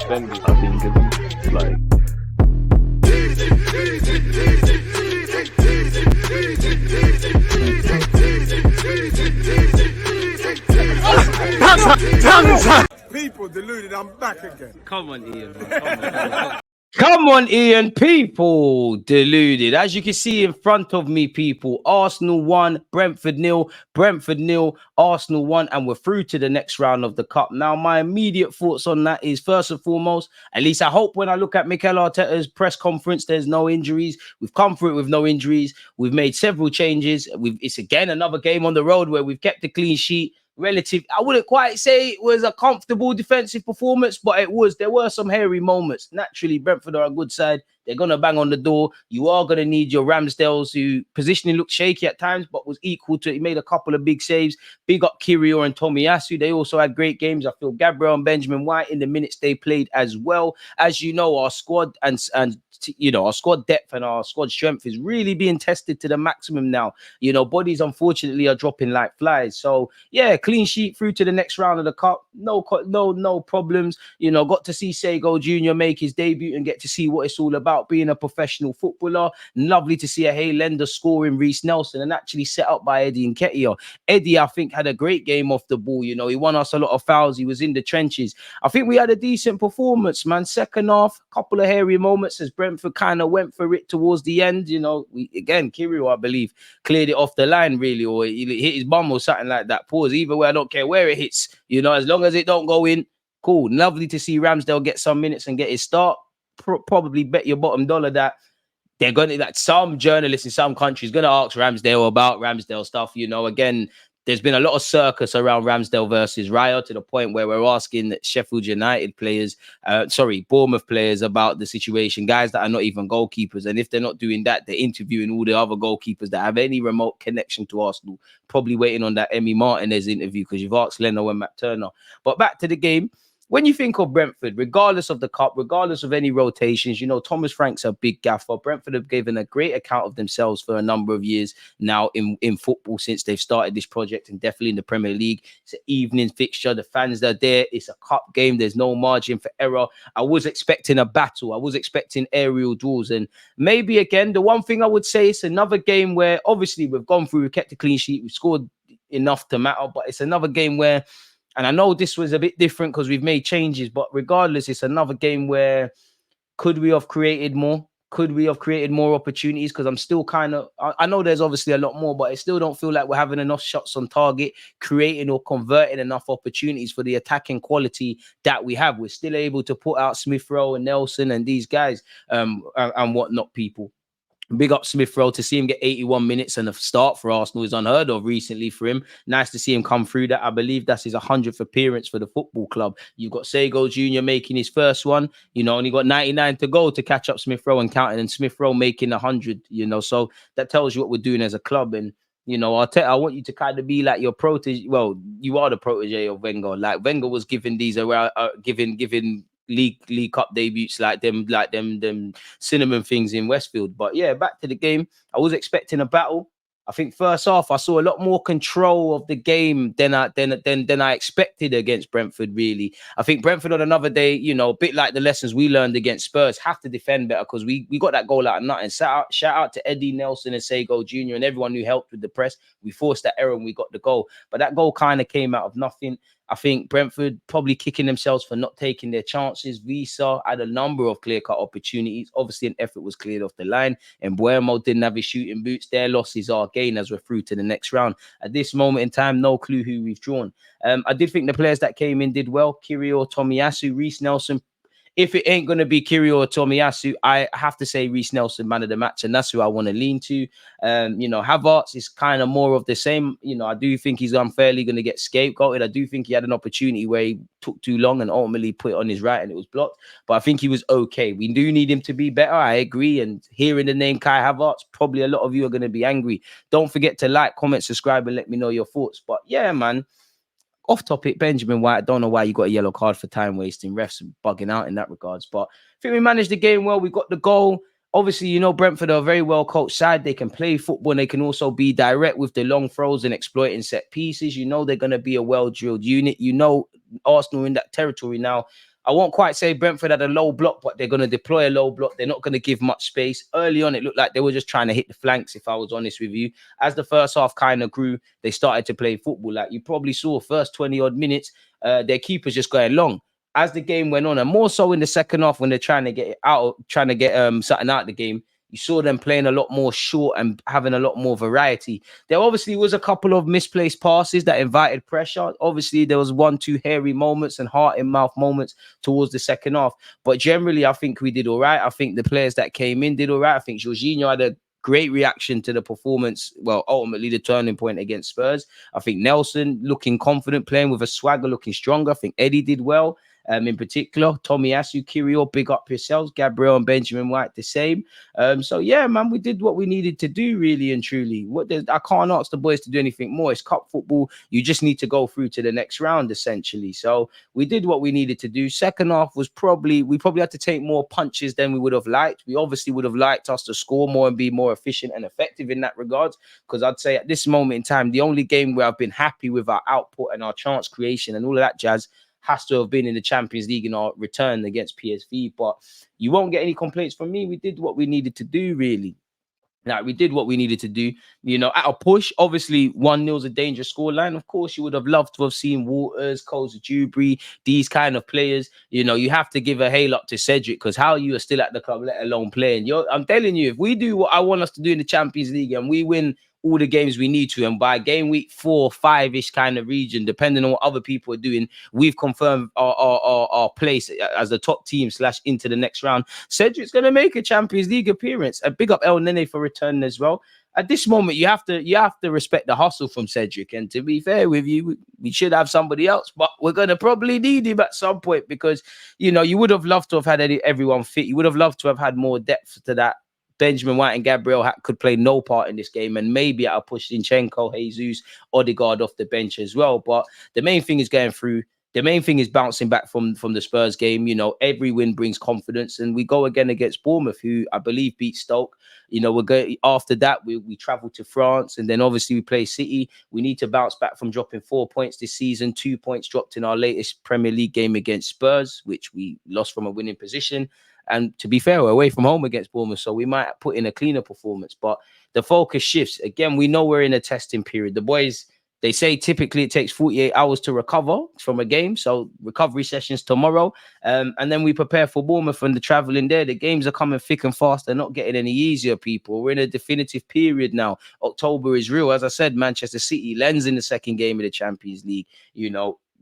defending. I think it's like. People deluded, I'm back again. Come on, Ian. Come on, Ian. People deluded. As you can see in front of me, people, Arsenal 1, Brentford 0, Brentford 0, Arsenal 1, and we're through to the next round of the cup. Now, my immediate thoughts on that is, first and foremost, at least I hope when I look at Mikel Arteta's press conference, there's no injuries. We've come through it with no injuries. We've made several changes. It's again another game on the road where we've kept a clean sheet. I wouldn't quite say it was a comfortable defensive performance, but there were some hairy moments. Naturally, Brentford are a good side. They're going to bang on the door. You are going to need your Ramsdales, who positioning looked shaky at times, but was equal to it. He made a couple of big saves. Big up Kirill and Tomiyasu. They also had great games. I feel Gabriel and Benjamin White in the minutes they played as well. As you know, our squad and our squad depth and our squad strength is really being tested to the maximum now. Bodies unfortunately are dropping like flies. So yeah, clean sheet through to the next round of the cup. No problems. Got to see Sego Jr. make his debut and get to see what it's all about being a professional footballer. Lovely to see a Lender scoring Reiss Nelson and actually set up by Eddie Nketiah. Eddie, I think, had a great game off the ball. He won us a lot of fouls. He was in the trenches. I think we had a decent performance, man. Second half, a couple of hairy moments as Brentford kind of went for it towards the end. Kirill, I believe, cleared it off the line, really, or he hit his bum or something like that. Pause. Either way, I don't care where it hits. As long as it don't go in, cool. Lovely to see Ramsdale get some minutes and get his start. Probably bet your bottom dollar that they're going to, that some journalists in some countries going to ask Ramsdale about Ramsdale stuff. Again, there's been a lot of circus around Ramsdale versus Raya to the point where we're asking Sheffield United players, Bournemouth players about the situation, guys that are not even goalkeepers. And if they're not doing that, they're interviewing all the other goalkeepers that have any remote connection to Arsenal, probably waiting on that Emi Martinez interview because you've asked Leno and Matt Turner. But back to the game. When you think of Brentford, regardless of the cup, regardless of any rotations, Thomas Frank's a big gaffer. Brentford have given a great account of themselves for a number of years now in football since they've started this project, and definitely in the Premier League. It's an evening fixture. The fans are there. It's a cup game. There's no margin for error. I was expecting a battle. I was expecting aerial duels. And maybe, again, the one thing I would say, it's another game where, obviously, we've gone through, we've kept a clean sheet, we've scored enough to matter, but it's another game where, and I know this was a bit different because we've made changes, but regardless, it's another game where could we have created more? Could we have created more opportunities? Because I'm still I know there's obviously a lot more, but I still don't feel like we're having enough shots on target, creating or converting enough opportunities for the attacking quality that we have. We're still able to put out Smith Rowe and Nelson and these guys and whatnot, people. Big up Smith Rowe. To see him get 81 minutes and a start for Arsenal is unheard of recently for him. Nice to see him come through that. I believe that's his 100th appearance for the football club. You've got Sego Jr. making his first one. Only got 99 to go to catch up Smith Rowe and counting, and Smith Rowe making 100, so that tells you what we're doing as a club. And I want you to kind of be like your protege. Well, you are the protege of Wenger. Like Wenger was giving these around, giving League Cup debuts like them cinnamon things in Westfield. But yeah, back to the game. I was expecting a battle. I think first half I saw a lot more control of the game than I expected against Brentford, really. I think Brentford on another day, a bit like the lessons we learned against Spurs, have to defend better because we got that goal out of nothing. Shout out to Eddie Nelson and Sego Jr. and everyone who helped with the press. We forced that error and we got the goal. But that goal kind of came out of nothing. I think Brentford probably kicking themselves for not taking their chances. Visa had a number of clear-cut opportunities. Obviously, an effort was cleared off the line. And Buemo didn't have his shooting boots. Their losses are gain as we're through to the next round. At this moment in time, no clue who we've drawn. I did think the players that came in did well. Kirill, Tomiyasu, Reiss Nelson. If it ain't going to be Kirill or Tomiyasu, I have to say Reiss Nelson, man of the match, and that's who I want to lean to. Havertz is kind of more of the same. I do think he's unfairly going to get scapegoated. I do think he had an opportunity where he took too long and ultimately put it on his right and it was blocked. But I think he was okay. We do need him to be better. I agree. And hearing the name Kai Havertz, probably a lot of you are going to be angry. Don't forget to like, comment, subscribe, and let me know your thoughts. But yeah, man. Off topic, Benjamin White, I don't know why you got a yellow card for time wasting. Refs bugging out in that regards. But I think we managed the game well. We got the goal. Obviously, Brentford are a very well coached side. They can play football and they can also be direct with the long throws and exploiting set pieces. They're going to be a well-drilled unit. Arsenal in that territory now. I won't quite say Brentford had a low block, but they're going to deploy a low block. They're not going to give much space. Early on, it looked like they were just trying to hit the flanks, if I was honest with you. As the first half kind of grew, they started to play football. Like you probably saw first 20-odd minutes, their keepers just going long. As the game went on, and more so in the second half when they're trying to get something out of the game, you saw them playing a lot more short and having a lot more variety. There obviously was a couple of misplaced passes that invited pressure. Obviously, there was 1-2 hairy moments and heart-in-mouth moments towards the second half. But generally, I think we did all right. I think the players that came in did all right. I think Jorginho had a great reaction to the performance. Well, ultimately, the turning point against Spurs. I think Nelson looking confident, playing with a swagger, looking stronger. I think Eddie did well. In particular, Tomiyasu, Kirio, big up yourselves. Gabriel and Benjamin White, the same. So yeah, man, we did what we needed to do, really and truly. I can't ask the boys to do anything more. It's cup football. You just need to go through to the next round, essentially. So we did what we needed to do. Second half was we probably had to take more punches than we would have liked. We obviously would have liked us to score more and be more efficient and effective in that regard. Because I'd say at this moment in time, the only game where I've been happy with our output and our chance creation and all of that jazz has to have been in the Champions League in our return against PSV. But you won't get any complaints from me. We did what we needed to do, really. Now, we did what we needed to do, at a push. Obviously, 1-0 is a dangerous scoreline. Of course, you would have loved to have seen Waters, Coles, Dewberry, these kind of players. You have to give a hail up to Cedric, because how you are still at the club, let alone playing. I'm telling you, if we do what I want us to do in the Champions League and we win all the games we need to, and by game week 4, 5-ish kind of region, depending on what other people are doing, we've confirmed our place as the top team / into the next round. Cedric's going to make a Champions League appearance. A big up El Nene for returning as well. At this moment, you have to respect the hustle from Cedric. And to be fair with you, we should have somebody else, but we're going to probably need him at some point, because, you would have loved to have had everyone fit. You would have loved to have had more depth to that. Benjamin White and Gabriel could play no part in this game, and maybe I'll push Zinchenko, Jesus, Odegaard off the bench as well. But the main thing is getting through. The main thing is bouncing back from the Spurs game. Every win brings confidence, and we go again against Bournemouth, who I believe beat Stoke. We're going after that. We travel to France, and then obviously we play City. We need to bounce back from dropping 4 points this season. 2 points dropped in our latest Premier League game against Spurs, which we lost from a winning position. And to be fair, we're away from home against Bournemouth, so we might put in a cleaner performance. But the focus shifts. Again, we know we're in a testing period. The boys, they say typically it takes 48 hours to recover from a game. So recovery sessions tomorrow. And then we prepare for Bournemouth and the travelling there. The games are coming thick and fast. They're not getting any easier, people. We're in a definitive period now. October is real. As I said, Manchester City, Lens in the second game of the Champions League,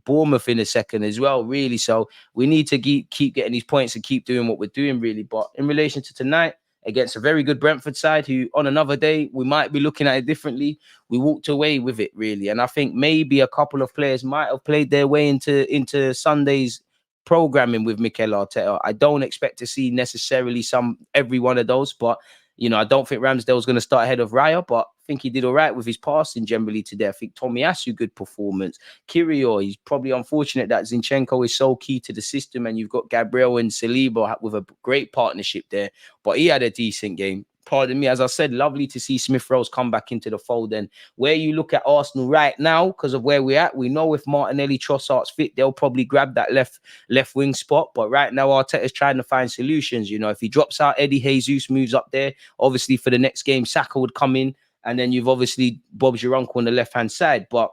Bournemouth in a second as well, really. So we need to keep getting these points and keep doing what we're doing, really. But in relation to tonight, against a very good Brentford side, who on another day, we might be looking at it differently, we walked away with it, really. And I think maybe a couple of players might have played their way into Sunday's programming with Mikel Arteta. I don't expect to see necessarily every one of those, but I don't think Ramsdale's going to start ahead of Raya, but I think he did all right with his passing generally today. I think Tomiyasu, good performance. Kirio, he's probably unfortunate that Zinchenko is so key to the system, and you've got Gabriel and Saliba with a great partnership there, but he had a decent game. Pardon me, as I said, lovely to see Smith-Rowe come back into the fold. And where you look at Arsenal right now, because of where we're at, we know if Martinelli, Trossard's fit, they'll probably grab that left wing spot. But right now, Arteta's trying to find solutions. If he drops out, Eddie Jesus moves up there. Obviously, for the next game, Saka would come in. And then you've obviously Bob's your uncle on the left-hand side. But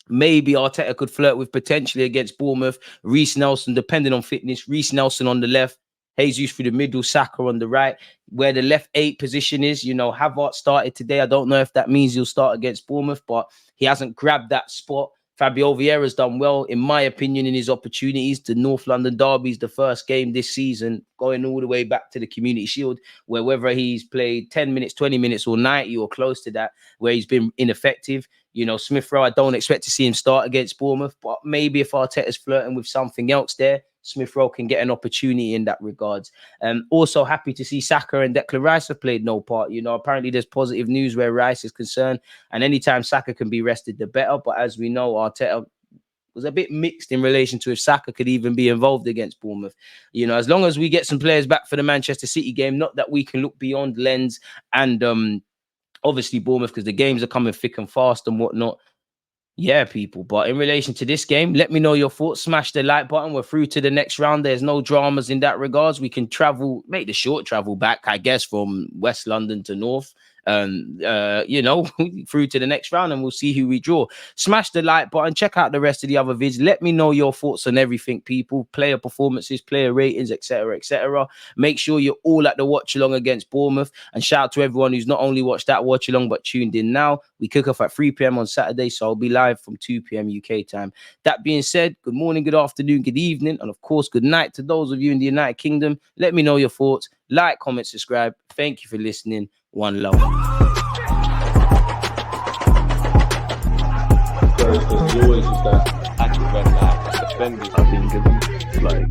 maybe Arteta could flirt with potentially against Bournemouth, Reiss Nelson, depending on fitness, Reiss Nelson on the left, Jesus through the middle, Saka on the right, where the left 8 position is. Havertz started today. I don't know if that means he'll start against Bournemouth, but he hasn't grabbed that spot. Fabio Vieira's done well, in my opinion, in his opportunities. The North London Derby is the first game this season, going all the way back to the Community Shield, where whether he's played 10 minutes, 20 minutes, or 90 or close to that, where he's been ineffective. Smith-Rowe, I don't expect to see him start against Bournemouth, but maybe if Arteta's flirting with something else there, Smith-Rowe can get an opportunity in that regards. Also happy to see Saka and Declan Rice have played no part. Apparently there's positive news where Rice is concerned, and anytime Saka can be rested, the better. But as we know, Arteta was a bit mixed in relation to if Saka could even be involved against Bournemouth. As long as we get some players back for the Manchester City game, not that we can look beyond Lens and obviously Bournemouth, because the games are coming thick and fast and whatnot. Yeah, people. But in relation to this game, let me know your thoughts. Smash the like button. We're through to the next round. There's no dramas in that regards. We can make the short travel back, I guess, from West London to North. You know, through to the next round, and we'll see who we draw. Smash the like button. Check out the rest of the other vids. Let me know your thoughts on everything, people. Player performances, player ratings, etc., etc. Make sure you're all at the watch along against Bournemouth. And shout out to everyone who's not only watched that watch along but tuned in now. We kick off at 3 p.m. on Saturday, so I'll be live from 2 p.m. UK time. That being said, good morning, good afternoon, good evening, and of course, good night to those of you in the United Kingdom. Let me know your thoughts. Like, comment, subscribe. Thank you for listening. One love. You always use that active red light, defending. I've been given like.